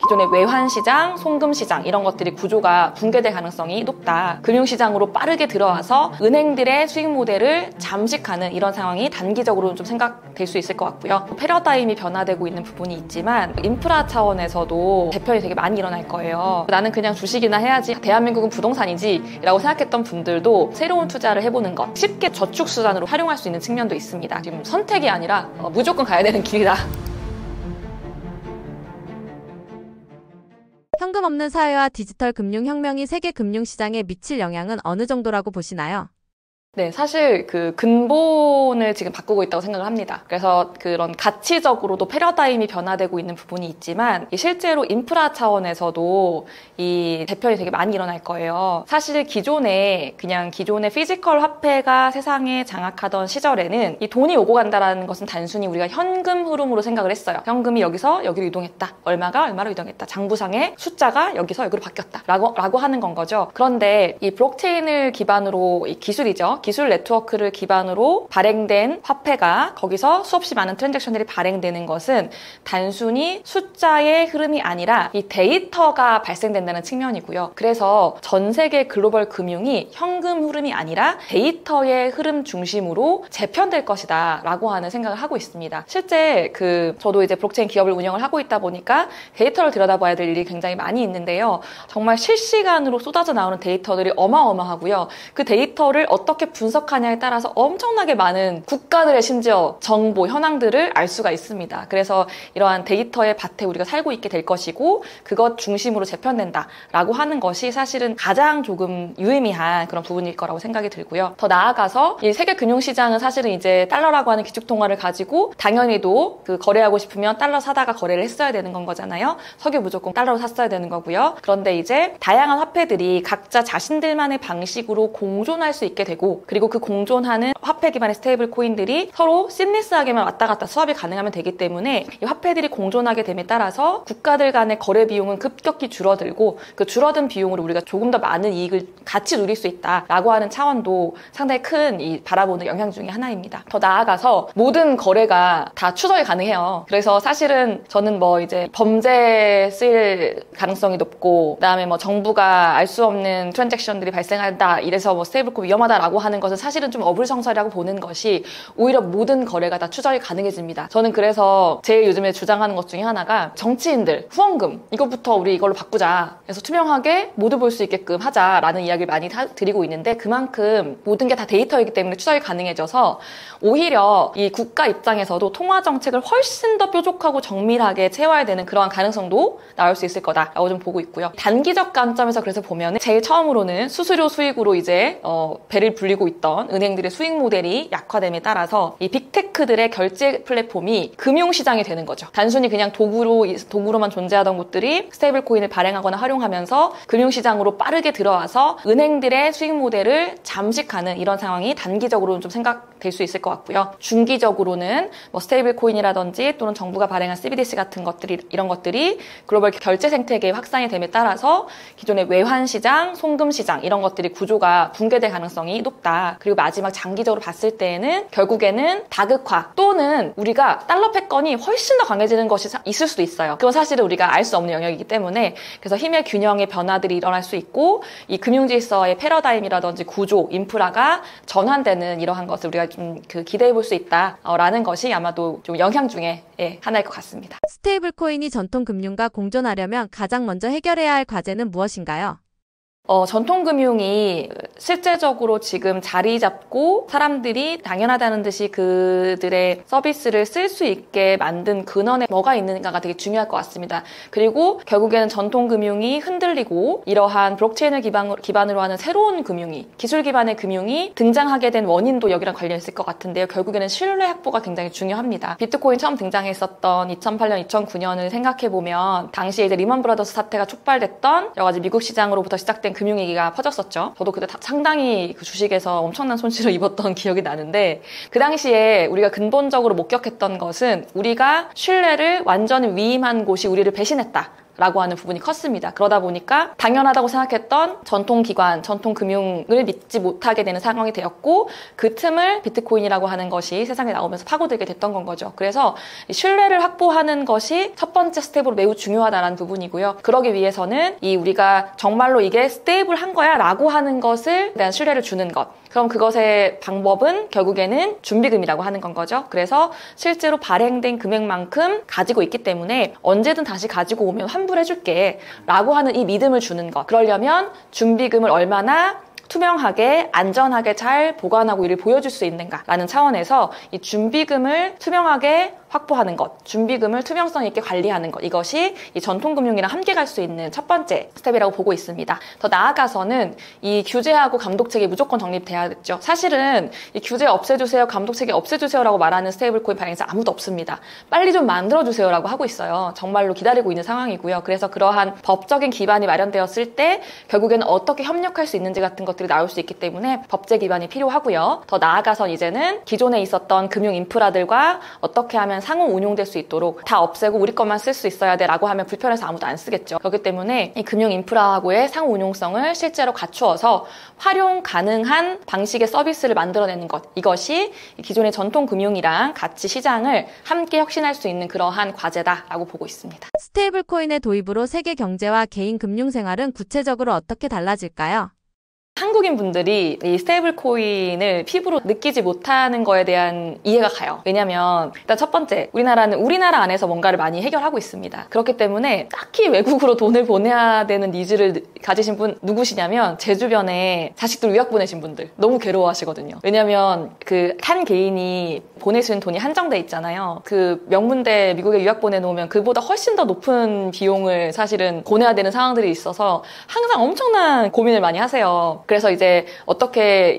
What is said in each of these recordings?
기존의 외환시장, 송금시장 이런 것들이 구조가 붕괴될 가능성이 높다. 금융시장으로 빠르게 들어와서 은행들의 수익 모델을 잠식하는 이런 상황이 단기적으로는 좀 생각될 수 있을 것 같고요. 패러다임이 변화되고 있는 부분이 있지만 인프라 차원에서도 재편이 되게 많이 일어날 거예요. 나는 그냥 주식이나 해야지, 대한민국은 부동산이지 라고 생각했던 분들도 새로운 투자를 해보는 것, 쉽게 저축수단으로 활용할 수 있는 측면도 있습니다. 지금 선택이 아니라 무조건 가야 되는 길이다. 현금 없는 사회와 디지털 금융혁명이 세계 금융시장에 미칠 영향은 어느 정도라고 보시나요? 네, 사실 그 근본을 지금 바꾸고 있다고 생각을 합니다. 그래서 그런 가치적으로도 패러다임이 변화되고 있는 부분이 있지만 실제로 인프라 차원에서도 이 재편이 되게 많이 일어날 거예요. 사실 기존의 피지컬 화폐가 세상에 장악하던 시절에는 이 돈이 오고 간다라는 것은 단순히 우리가 현금 흐름으로 생각을 했어요. 현금이 여기서 여기로 이동했다. 얼마가 얼마로 이동했다. 장부상의 숫자가 여기서 여기로 바뀌었다. 라고 하는 건 거죠. 그런데 이 블록체인을 기반으로 이 기술이죠. 기술 네트워크를 기반으로 발행된 화폐가 거기서 수없이 많은 트랜잭션들이 발행되는 것은 단순히 숫자의 흐름이 아니라 이 데이터가 발생된다는 측면이고요. 그래서 전 세계 글로벌 금융이 현금 흐름이 아니라 데이터의 흐름 중심으로 재편될 것이다 라고 하는 생각을 하고 있습니다. 실제 저도 이제 블록체인 기업을 운영을 하고 있다 보니까 데이터를 들여다봐야 될 일이 굉장히 많이 있는데요. 정말 실시간으로 쏟아져 나오는 데이터들이 어마어마하고요. 그 데이터를 어떻게 분석하냐에 따라서 엄청나게 많은 국가들의 심지어 정보, 현황들을 알 수가 있습니다. 그래서 이러한 데이터의 밭에 우리가 살고 있게 될 것이고 그것 중심으로 재편된다라고 하는 것이 사실은 가장 조금 유의미한 그런 부분일 거라고 생각이 들고요. 더 나아가서 이 세계 금융시장은 사실은 이제 달러라고 하는 기축통화를 가지고 당연히도 거래하고 싶으면 달러 사다가 거래를 했어야 되는 건 거잖아요. 석유 무조건 달러로 샀어야 되는 거고요. 그런데 이제 다양한 화폐들이 각자 자신들만의 방식으로 공존할 수 있게 되고 그리고 그 공존하는 화폐 기반의 스테이블 코인들이 서로 심리스하게만 왔다 갔다 수합이 가능하면 되기 때문에 이 화폐들이 공존하게 됨에 따라서 국가들 간의 거래 비용은 급격히 줄어들고 그 줄어든 비용으로 우리가 조금 더 많은 이익을 같이 누릴 수 있다라고 하는 차원도 상당히 큰 이 바라보는 영향 중에 하나입니다. 더 나아가서 모든 거래가 다 추적이 가능해요. 그래서 사실은 저는 이제 범죄에 쓰일 가능성이 높고 그다음에 정부가 알 수 없는 트랜잭션들이 발생한다 이래서 스테이블 코인 위험하다라고 하는 것은 사실은 좀 어불성설이라고 보는 것이 오히려 모든 거래가 다 추적이 가능해집니다. 저는 그래서 제일 요즘에 주장하는 것 중에 하나가 정치인들 후원금 이것부터 우리 이걸로 바꾸자. 그래서 투명하게 모두 볼 수 있게끔 하자라는 이야기를 많이 드리고 있는데 그만큼 모든 게 다 데이터이기 때문에 추적이 가능해져서 오히려 이 국가 입장에서도 통화 정책을 훨씬 더 뾰족하고 정밀하게 채워야 되는 그러한 가능성도 나올 수 있을 거다라고 좀 보고 있고요. 단기적 관점에서 그래서 보면 제일 처음으로는 수수료 수익으로 이제 배를 불리고 있던 은행들의 수익 모델이 약화됨에 따라서 이 빅테크들의 결제 플랫폼이 금융시장이 되는 거죠. 단순히 그냥 도구로만 존재하던 곳들이 스테이블 코인을 발행하거나 활용하면서 금융시장으로 빠르게 들어와서 은행들의 수익 모델을 잠식하는 이런 상황이 단기적으로는 좀 생각될 수 있을 것 같고요. 중기적으로는 스테이블 코인이라든지 또는 정부가 발행한 CBDC 같은 이런 것들이 글로벌 결제 생태계의 확산이 됨에 따라서 기존의 외환시장, 송금시장 이런 것들이 구조가 붕괴될 가능성이 높다. 그리고 마지막 장기적으로 봤을 때에는 결국에는 다극화 또는 우리가 달러 패권이 훨씬 더 강해지는 것이 있을 수도 있어요. 그건 사실은 우리가 알 수 없는 영역이기 때문에 그래서 힘의 균형의 변화들이 일어날 수 있고 이 금융질서의 패러다임이라든지 구조, 인프라가 전환되는 이러한 것을 우리가 좀 기대해 볼 수 있다라는 것이 아마도 좀 영향 중에 하나일 것 같습니다. 스테이블 코인이 전통 금융과 공존하려면 가장 먼저 해결해야 할 과제는 무엇인가요? 전통금융이 실제적으로 지금 자리 잡고 사람들이 당연하다는 듯이 그들의 서비스를 쓸 수 있게 만든 근원에 뭐가 있는가가 되게 중요할 것 같습니다. 그리고 결국에는 전통금융이 흔들리고 이러한 블록체인을 기반으로 하는 새로운 금융이, 기술 기반의 금융이 등장하게 된 원인도 여기랑 관련 있을 것 같은데요. 결국에는 신뢰 확보가 굉장히 중요합니다. 비트코인 처음 등장했었던 2008년, 2009년을 생각해보면 당시에 이제 리먼 브라더스 사태가 촉발됐던 여러 가지 미국 시장으로부터 시작된 금융위기가 퍼졌었죠. 저도 그때 상당히 그 주식에서 엄청난 손실을 입었던 기억이 나는데 그 당시에 우리가 근본적으로 목격했던 것은 우리가 신뢰를 완전히 위임한 곳이 우리를 배신했다. 라고 하는 부분이 컸습니다. 그러다 보니까 당연하다고 생각했던 전통기관, 전통금융을 믿지 못하게 되는 상황이 되었고 그 틈을 비트코인이라고 하는 것이 세상에 나오면서 파고들게 됐던 건 거죠. 그래서 신뢰를 확보하는 것이 첫 번째 스텝으로 매우 중요하다는 부분이고요. 그러기 위해서는 우리가 정말로 이게 스테이블한 거야 라고 하는 것을 대한 신뢰를 주는 것. 그럼 그것의 방법은 결국에는 준비금이라고 하는 건 거죠. 그래서 실제로 발행된 금액만큼 가지고 있기 때문에 언제든 다시 가지고 오면 환불해줄게 라고 하는 이 믿음을 주는 것. 그러려면 준비금을 얼마나 투명하게 안전하게 잘 보관하고 이를 보여줄 수 있는가라는 차원에서 이 준비금을 투명하게 확보하는 것, 준비금을 투명성 있게 관리하는 것, 이것이 이 전통금융이랑 함께 갈 수 있는 첫 번째 스텝이라고 보고 있습니다. 더 나아가서는 이 규제하고 감독책이 무조건 정립돼야겠죠. 사실은 이 규제 없애주세요, 감독책이 없애주세요라고 말하는 스테이블코인 발행사 아무도 없습니다. 빨리 좀 만들어주세요라고 하고 있어요. 정말로 기다리고 있는 상황이고요. 그래서 그러한 법적인 기반이 마련되었을 때 결국에는 어떻게 협력할 수 있는지 같은 것들이 나올 수 있기 때문에 법제 기반이 필요하고요. 더 나아가서 이제는 기존에 있었던 금융 인프라들과 어떻게 하면 상호 운용될 수 있도록 다 없애고 우리 것만 쓸 수 있어야 돼 라고 하면 불편해서 아무도 안 쓰겠죠. 그렇기 때문에 이 금융 인프라하고의 상호 운용성을 실제로 갖추어서 활용 가능한 방식의 서비스를 만들어내는 것, 이것이 기존의 전통 금융이랑 같이 시장을 함께 혁신할 수 있는 그러한 과제다라고 보고 있습니다. 스테이블 코인의 도입으로 세계 경제와 개인 금융 생활은 구체적으로 어떻게 달라질까요? 한국인 분들이 이 스테이블 코인을 피부로 느끼지 못하는 거에 대한 이해가 가요. 왜냐면 일단 첫 번째, 우리나라는 우리나라 안에서 뭔가를 많이 해결하고 있습니다. 그렇기 때문에 딱히 외국으로 돈을 보내야 되는 니즈를 가지신 분 누구시냐면 제 주변에 자식들 유학 보내신 분들 너무 괴로워하시거든요. 왜냐면 그 한 개인이 보낼 수 있는 돈이 한정돼 있잖아요. 그 명문대 미국에 유학 보내놓으면 그보다 훨씬 더 높은 비용을 사실은 보내야 되는 상황들이 있어서 항상 엄청난 고민을 많이 하세요. 그래서 이제 어떻게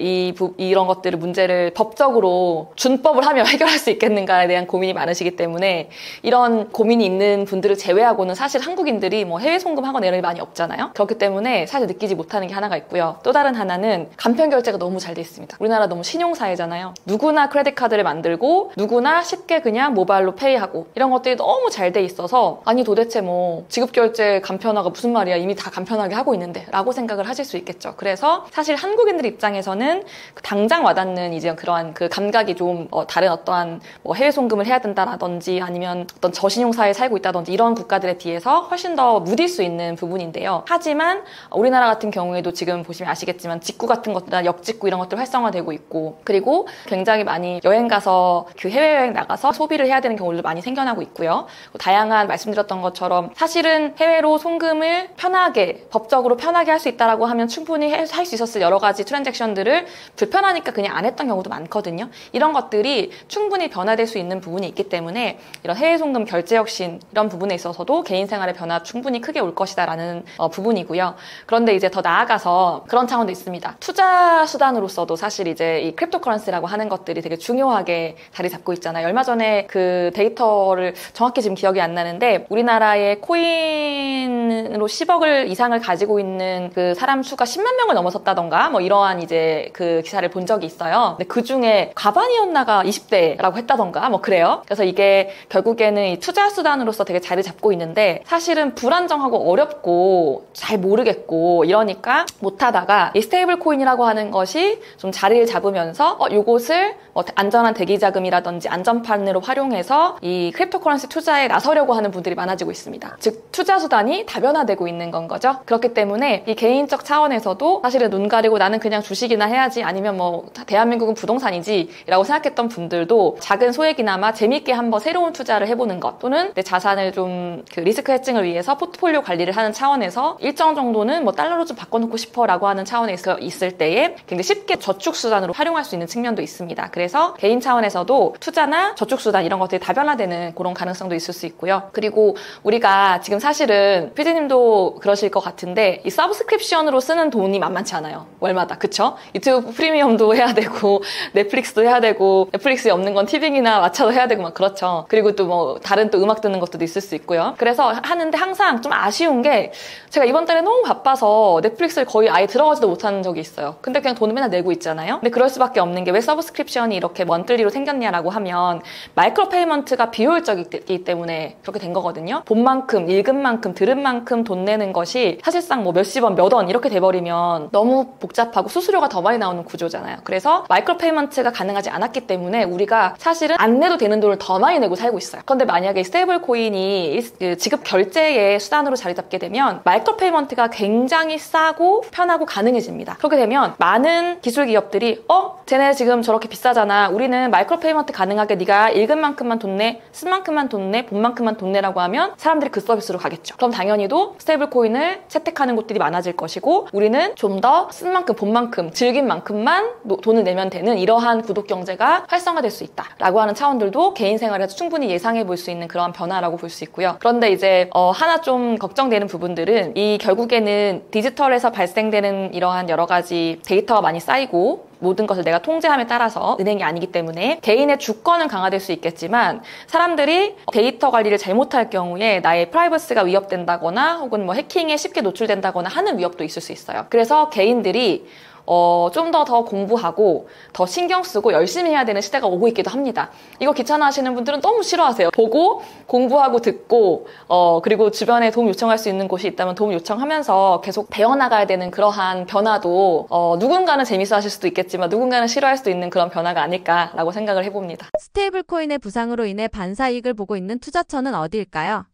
이런 것들을 문제를 법적으로 준법을 하며 해결할 수 있겠는가에 대한 고민이 많으시기 때문에 이런 고민이 있는 분들을 제외하고는 사실 한국인들이 뭐 해외 송금하거나 이런 게 많이 없잖아요. 그렇기 때문에 사실 느끼지 못하는 게 하나가 있고요. 또 다른 하나는 간편 결제가 너무 잘 돼 있습니다. 우리나라 너무 신용사회잖아요. 누구나 크레딧 카드를 만들고 누구나 쉽게 그냥 모바일로 페이하고 이런 것들이 너무 잘 돼 있어서 아니 도대체 뭐 지급 결제 간편화가 무슨 말이야, 이미 다 간편하게 하고 있는데 라고 생각을 하실 수 있겠죠. 그래서 사실 한국인들 입장에서는 당장 와닿는 이제 그러한 그 감각이 좀 다른 어떠한 뭐 해외 송금을 해야 된다라든지 아니면 어떤 저신용 사회에 살고 있다든지 이런 국가들에 비해서 훨씬 더 무딜 수 있는 부분인데요. 하지만 우리나라 같은 경우에도 지금 보시면 아시겠지만 직구 같은 것들, 역직구 이런 것들 활성화되고 있고, 그리고 굉장히 많이 여행 가서 그 해외여행 나가서 소비를 해야 되는 경우도 많이 생겨나고 있고요. 다양한 말씀드렸던 것처럼 사실은 해외로 송금을 편하게 법적으로 편하게 할 수 있다라고 하면 충분히 할 수 있었을 여러 가지 트랜잭션들을 불편하니까 그냥 안 했던 경우도 많거든요. 이런 것들이 충분히 변화될 수 있는 부분이 있기 때문에 이런 해외 송금 결제 혁신 이런 부분에 있어서도 개인 생활의 변화 충분히 크게 올 것이다라는 부분이고요. 그런데 이제 더 나아가서 그런 차원도 있습니다. 투자 수단으로서도 사실 이제 이 크립토커런시라고 하는 것들이 되게 중요하게 자리 잡고 있잖아요. 얼마 전에 그 데이터를 정확히 지금 기억이 안 나는데 우리나라의 코인으로 10억을 이상을 가지고 있는 그 사람 수가 10만 명을 넘어섰다던가 뭐 이러한 이제 그 기사를 본 적이 있어요. 근데 그 중에 과반이었나가 20대라고 했다던가 뭐 그래요. 그래서 이게 결국에는 이 투자 수단으로서 되게 자리 잡고 있는데 사실은 불안정하고 어렵고 잘 모르겠고 이러니까 못하다가 이 스테이블 코인이라고 하는 것이 좀 자리를 잡으면서 요것을 뭐 안전한 대기 자금이라든지 안전판으로 활용해서 이 크립토커런시 투자에 나서려고 하는 분들이 많아지고 있습니다. 즉 투자 수단이 다변화되고 있는 건 거죠. 그렇기 때문에 이 개인적 차원에서도 사실은 눈 가리고 나는 그냥 주식이나 해야지 아니면 뭐 대한민국은 부동산이지 라고 생각했던 분들도 작은 소액이나마 재밌게 한번 새로운 투자를 해보는 것 또는 내 자산을 좀 그 리스크 해칭을 위해서 포트폴리오 관리를 하는 차원에서 일정 정도는 뭐 달러로 좀 바꿔놓고 싶어 라고 하는 차원에서 있을 때에 굉장히 쉽게 저축 수단으로 활용할 수 있는 측면도 있습니다. 그래서 개인 차원에서도 투자나 저축 수단 이런 것들이 다변화되는 그런 가능성도 있을 수 있고요. 그리고 우리가 지금 사실은 피디님도 그러실 것 같은데 이 서브스크립션으로 쓰는 돈이 만만치 많지 않아요. 월마다. 그쵸? 유튜브 프리미엄도 해야 되고 넷플릭스도 해야 되고 넷플릭스에 없는 건 티빙이나 왓챠도 해야 되고 막 그렇죠. 그리고 또 뭐 다른 또 음악 듣는 것도 있을 수 있고요. 그래서 하는데 항상 좀 아쉬운 게 제가 이번 달에 너무 바빠서 넷플릭스를 거의 아예 들어가지도 못한 적이 있어요. 근데 그냥 돈을 맨날 내고 있잖아요. 근데 그럴 수밖에 없는 게 왜 서브스크립션이 이렇게 먼틀리로 생겼냐라고 하면 마이크로 페이먼트가 비효율적이기 때문에 그렇게 된 거거든요. 본 만큼, 읽은 만큼, 들은 만큼 돈 내는 것이 사실상 뭐 몇십 원, 몇 원 이렇게 돼버리면 너무 복잡하고 수수료가 더 많이 나오는 구조잖아요. 그래서 마이크로 페이먼트가 가능하지 않았기 때문에 우리가 사실은 안 내도 되는 돈을 더 많이 내고 살고 있어요. 그런데 만약에 스테이블 코인이 지급 결제의 수단으로 자리 잡게 되면 마이크로 페이먼트가 굉장히 싸고 편하고 가능해집니다. 그렇게 되면 많은 기술 기업들이 쟤네 지금 저렇게 비싸잖아. 우리는 마이크로 페이먼트 가능하게 네가 읽은 만큼만 돈 내, 쓴 만큼만 돈 내, 본 만큼만 돈 내라고 하면 사람들이 그 서비스로 가겠죠. 그럼 당연히도 스테이블 코인을 채택하는 곳들이 많아질 것이고 우리는 좀 더 쓴 만큼, 본 만큼, 즐긴 만큼만 돈을 내면 되는 이러한 구독 경제가 활성화될 수 있다라고 하는 차원들도 개인 생활에서 충분히 예상해 볼 수 있는 그러한 변화라고 볼 수 있고요. 그런데 이제 하나 좀 걱정되는 부분들은 이 결국에는 디지털에서 발생되는 이러한 여러 가지 데이터가 많이 쌓이고 모든 것을 내가 통제함에 따라서 은행이 아니기 때문에 개인의 주권은 강화될 수 있겠지만 사람들이 데이터 관리를 잘못할 경우에 나의 프라이버시가 위협된다거나 혹은 뭐 해킹에 쉽게 노출된다거나 하는 위협도 있을 수 있어요. 그래서 개인들이 좀 더 공부하고 더 신경 쓰고 열심히 해야 되는 시대가 오고 있기도 합니다. 이거 귀찮아 하시는 분들은 너무 싫어하세요. 보고 공부하고 듣고 그리고 주변에 도움 요청할 수 있는 곳이 있다면 도움 요청하면서 계속 배워나가야 되는 그러한 변화도 누군가는 재밌어 하실 수도 있겠지만 누군가는 싫어할 수도 있는 그런 변화가 아닐까라고 생각을 해봅니다. 스테이블 코인의 부상으로 인해 반사이익을 보고 있는 투자처는 어디일까요?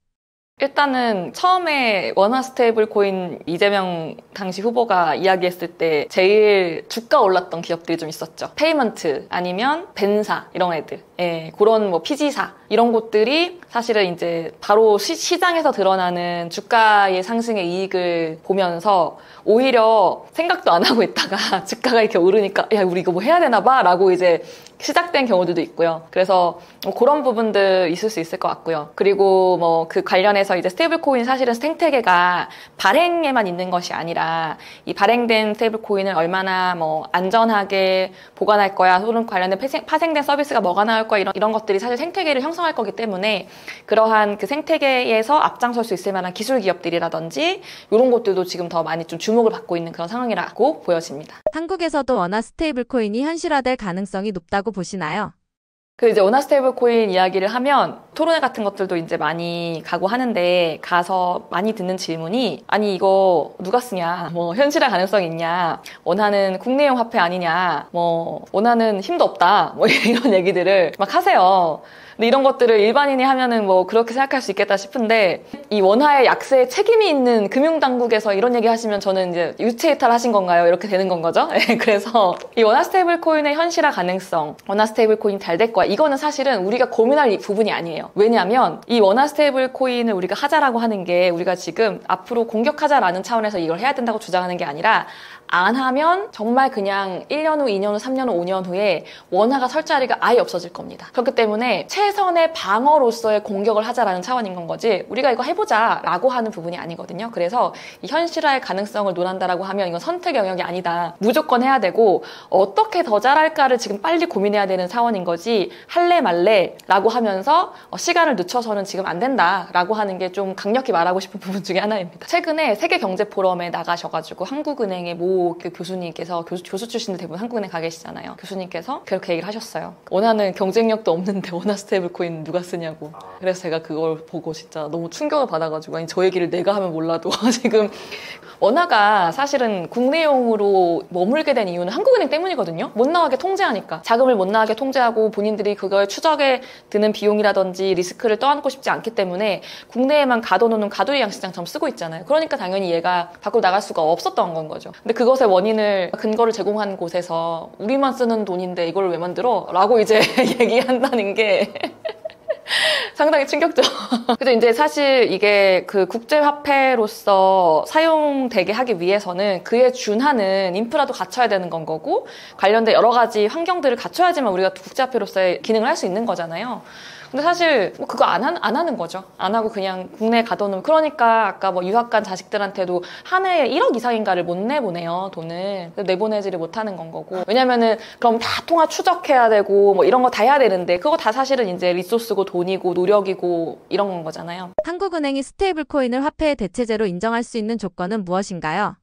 일단은 처음에 원화 스테이블 코인 이재명 당시 후보가 이야기했을 때 제일 주가 올랐던 기업들이 좀 있었죠. 페이먼트 아니면 벤사 이런 애들. 예, 그런 뭐 피지사 이런 곳들이 사실은 이제 바로 시장에서 드러나는 주가의 상승의 이익을 보면서 오히려 생각도 안 하고 있다가 주가가 이렇게 오르니까 야 우리 이거 뭐 해야 되나 봐 라고 이제 시작된 경우들도 있고요. 그래서 그런 부분들 있을 수 있을 것 같고요. 그리고 뭐 그 관련해서 이제 스테이블 코인 사실은 생태계가 발행에만 있는 것이 아니라 이 발행된 스테이블 코인을 얼마나 뭐 안전하게 보관할 거야 혹은 관련된 파생된 서비스가 뭐가 나올 거야 이런 것들이 사실 생태계를 형성할 거기 때문에 그러한 그 생태계에서 앞장설 수 있을 만한 기술 기업들이라든지 이런 것들도 지금 더 많이 좀 주목을 받고 있는 그런 상황이라고 보여집니다. 한국에서도 원화 스테이블 코인이 현실화될 가능성이 높다고 보시나요? 그 이제 원화 스테이블 코인 이야기를 하면 토론회 같은 것들도 이제 많이 가고 하는데 가서 많이 듣는 질문이 아니 이거 누가 쓰냐 뭐 현실화 가능성이 있냐 원화는 국내용 화폐 아니냐 뭐 원화는 힘도 없다 뭐 이런 얘기들을 막 하세요. 근데 이런 것들을 일반인이 하면은 뭐 그렇게 생각할 수 있겠다 싶은데 이 원화의 약세에 책임이 있는 금융당국에서 이런 얘기 하시면 저는 이제 유체이탈 하신 건가요? 이렇게 되는 건 거죠. 그래서 이 원화 스테이블 코인의 현실화 가능성, 원화 스테이블 코인 잘 될 거야. 이거는 사실은 우리가 고민할 부분이 아니에요. 왜냐하면 이 원화 스테이블 코인을 우리가 하자라고 하는 게 우리가 지금 앞으로 공격하자라는 차원에서 이걸 해야 된다고 주장하는 게 아니라 안 하면 정말 그냥 1년 후, 2년 후, 3년 후, 5년 후에 원화가 설 자리가 아예 없어질 겁니다. 그렇기 때문에 최선의 방어로서의 공격을 하자라는 차원인 건 거지 우리가 이거 해보자라고 하는 부분이 아니거든요. 그래서 이 현실화의 가능성을 논한다라고 하면 이건 선택 영역이 아니다. 무조건 해야 되고 어떻게 더 잘할까를 지금 빨리 고민해야 되는 사원인 거지 할래 말래라고 하면서 시간을 늦춰서는 지금 안 된다라고 하는 게 좀 강력히 말하고 싶은 부분 중에 하나입니다. 최근에 세계경제포럼에 나가셔가지고 한국은행의 모 그 교수님께서 교수 출신들 대부분 한국은행 가 계시잖아요. 교수님께서 그렇게 얘기를 하셨어요. 원하는 경쟁력도 없는데 원화 스테이블 코인 누가 쓰냐고. 그래서 제가 그걸 보고 진짜 너무 충격을 받아가지고 아니 저 얘기를 내가 하면 몰라도 지금 원화가 사실은 국내용으로 머물게 된 이유는 한국은행 때문이거든요. 못 나가게 통제하니까. 자금을 못 나가게 통제하고 본인들이 그걸 추적에 드는 비용이라든지 리스크를 떠안고 싶지 않기 때문에 국내에만 가둬놓는 가두리 양식장처럼 쓰고 있잖아요. 그러니까 당연히 얘가 밖으로 나갈 수가 없었던 건 거죠. 근데 그것의 원인을 근거를 제공한 곳에서 우리만 쓰는 돈인데 이걸 왜 만들어? 라고 이제 얘기한다는 게 상당히 충격적. 그래서 이제 사실 이게 그 국제화폐로서 사용되게 하기 위해서는 그에 준하는 인프라도 갖춰야 되는 건 거고 관련된 여러 가지 환경들을 갖춰야지만 우리가 국제화폐로서의 기능을 할 수 있는 거잖아요. 근데 사실 뭐 그거 안 하는 거죠. 안 하고 그냥 국내에 가둬놓으면, 그러니까 아까 뭐 유학 간 자식들한테도 한 해에 1억 이상인가를 못 내보내요, 돈을. 내보내지를 못하는 건 거고. 왜냐면은 그럼 다 통화 추적해야 되고 뭐 이런 거 다 해야 되는데, 그거 다 사실은 이제 리소스고 돈이고 노력이고 이런 건 거잖아요. 한국은행이 스테이블 코인을 화폐의 대체제로 인정할 수 있는 조건은 무엇인가요?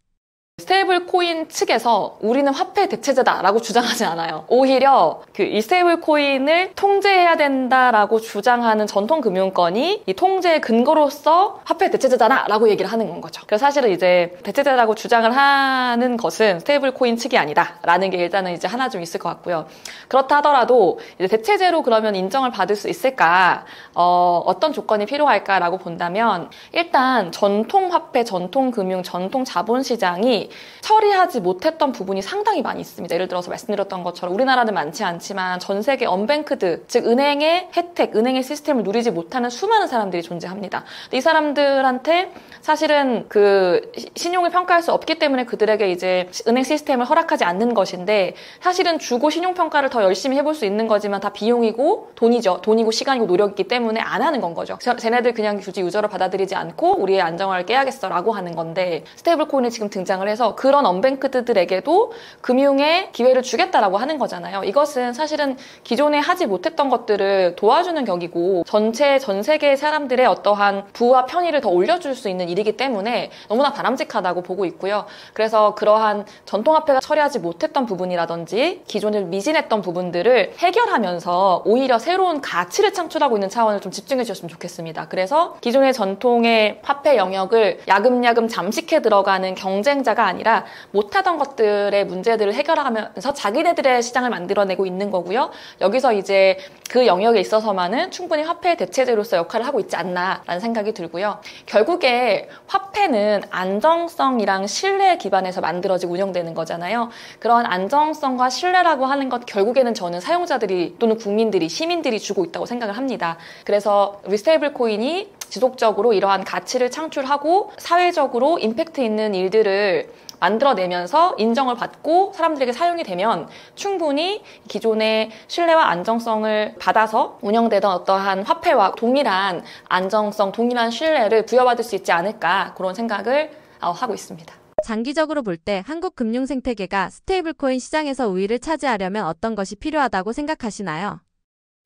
스테이블 코인 측에서 우리는 화폐 대체제다라고 주장하지 않아요. 오히려 이 스테이블 코인을 통제해야 된다라고 주장하는 전통 금융권이 이 통제의 근거로서 화폐 대체제다라고 얘기를 하는 건 거죠. 그래서 사실은 이제 대체제라고 주장을 하는 것은 스테이블 코인 측이 아니다라는 게 일단은 이제 하나 좀 있을 것 같고요. 그렇다 하더라도 이제 대체제로 그러면 인정을 받을 수 있을까? 어떤 조건이 필요할까라고 본다면, 일단 전통 화폐, 전통 금융, 전통 자본시장이 처리하지 못했던 부분이 상당히 많이 있습니다. 예를 들어서 말씀드렸던 것처럼 우리나라는 많지 않지만 전 세계 언뱅크드, 즉 은행의 혜택, 은행의 시스템을 누리지 못하는 수많은 사람들이 존재합니다. 이 사람들한테 사실은 그 신용을 평가할 수 없기 때문에 그들에게 이제 은행 시스템을 허락하지 않는 것인데, 사실은 주고 신용평가를 더 열심히 해볼 수 있는 거지만 다 비용이고 돈이죠. 돈이고 시간이고 노력이기 때문에 안 하는 건 거죠. 쟤네들 그냥 굳이 유저로 받아들이지 않고 우리의 안정화를 깨야겠어 라고 하는 건데, 스테이블 코인이 지금 등장을 해서 그런 언뱅크들에게도 금융의 기회를 주겠다라고 하는 거잖아요. 이것은 사실은 기존에 하지 못했던 것들을 도와주는 격이고, 전 세계의 사람들의 어떠한 부와 편의를 더 올려줄 수 있는 일이기 때문에 너무나 바람직하다고 보고 있고요. 그래서 그러한 전통화폐가 처리하지 못했던 부분이라든지 기존에 미진했던 부분들을 해결하면서 오히려 새로운 가치를 창출하고 있는 차원을 좀 집중해 주셨으면 좋겠습니다. 그래서 기존의 전통의 화폐 영역을 야금야금 잠식해 들어가는 경쟁자가 아니라 못하던 것들의 문제들을 해결하면서 자기네들의 시장을 만들어내고 있는 거고요. 여기서 이제 그 영역에 있어서만은 충분히 화폐의 대체제로서 역할을 하고 있지 않나라는 생각이 들고요. 결국에 화폐는 안정성이랑 신뢰에 기반해서 만들어지고 운영되는 거잖아요. 그런 안정성과 신뢰라고 하는 것, 결국에는 저는 사용자들이 또는 국민들이, 시민들이 주고 있다고 생각을 합니다. 그래서 우리 스테이블 코인이 지속적으로 이러한 가치를 창출하고 사회적으로 임팩트 있는 일들을 만들어내면서 인정을 받고 사람들에게 사용이 되면 충분히 기존의 신뢰와 안정성을 받아서 운영되던 어떠한 화폐와 동일한 안정성, 동일한 신뢰를 부여받을 수 있지 않을까, 그런 생각을 하고 있습니다. 장기적으로 볼 때 한국 금융 생태계가 스테이블 코인 시장에서 우위를 차지하려면 어떤 것이 필요하다고 생각하시나요?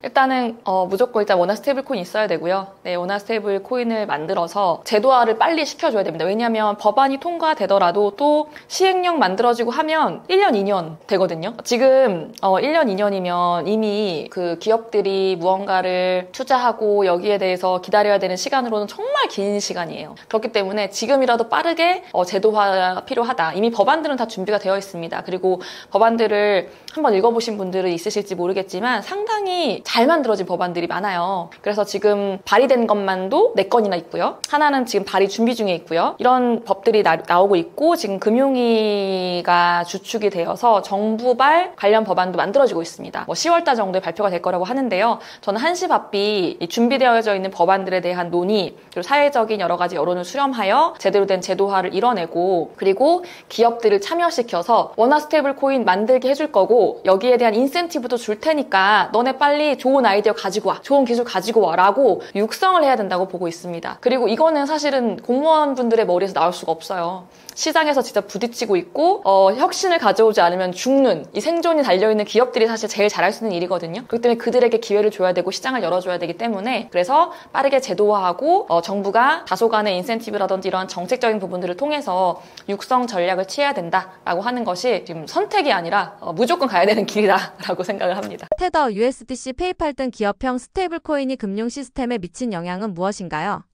일단은 무조건 일단 원화 스테이블 코인이 있어야 되고요. 네, 원화 스테이블 코인을 만들어서 제도화를 빨리 시켜줘야 됩니다. 왜냐하면 법안이 통과되더라도 또 시행령 만들어지고 하면 1년, 2년 되거든요. 지금 1년, 2년이면 이미 그 기업들이 무언가를 투자하고 여기에 대해서 기다려야 되는 시간으로는 정말 긴 시간이에요. 그렇기 때문에 지금이라도 빠르게 제도화가 필요하다. 이미 법안들은 다 준비가 되어 있습니다. 그리고 법안들을 한번 읽어보신 분들은 있으실지 모르겠지만 상당히 잘 만들어진 법안들이 많아요. 그래서 지금 발의된 것만도 4건이나 있고요. 하나는 지금 발의 준비 중에 있고요. 이런 법들이 나오고 있고, 지금 금융위가 주축이 되어서 정부발 관련 법안도 만들어지고 있습니다. 10월달 정도에 발표가 될 거라고 하는데요. 저는 한시바삐 준비되어져 있는 법안들에 대한 논의, 그리고 사회적인 여러 가지 여론을 수렴하여 제대로 된 제도화를 이뤄내고, 그리고 기업들을 참여시켜서 원화 스테이블 코인 만들게 해줄 거고, 여기에 대한 인센티브도 줄 테니까 너네 빨리 좋은 아이디어 가지고 와, 좋은 기술 가지고 와 라고 육성을 해야 된다고 보고 있습니다. 그리고 이거는 사실은 공무원분들의 머리에서 나올 수가 없어요. 시장에서 진짜 부딪히고 있고 혁신을 가져오지 않으면 죽는, 이 생존이 달려있는 기업들이 사실 제일 잘할 수 있는 일이거든요. 그렇기 때문에 그들에게 기회를 줘야 되고 시장을 열어줘야 되기 때문에, 그래서 빠르게 제도화하고 정부가 다소간의 인센티브라든지 이런 정책적인 부분들을 통해서 육성 전략을 취해야 된다라고 하는 것이 지금 선택이 아니라 무조건 가야 되는 길이다라고 생각을 합니다. 테더, USDC, 페이팔 등 기업형 스테이블 코인이 금융 시스템에 미친 영향은 무엇인가요?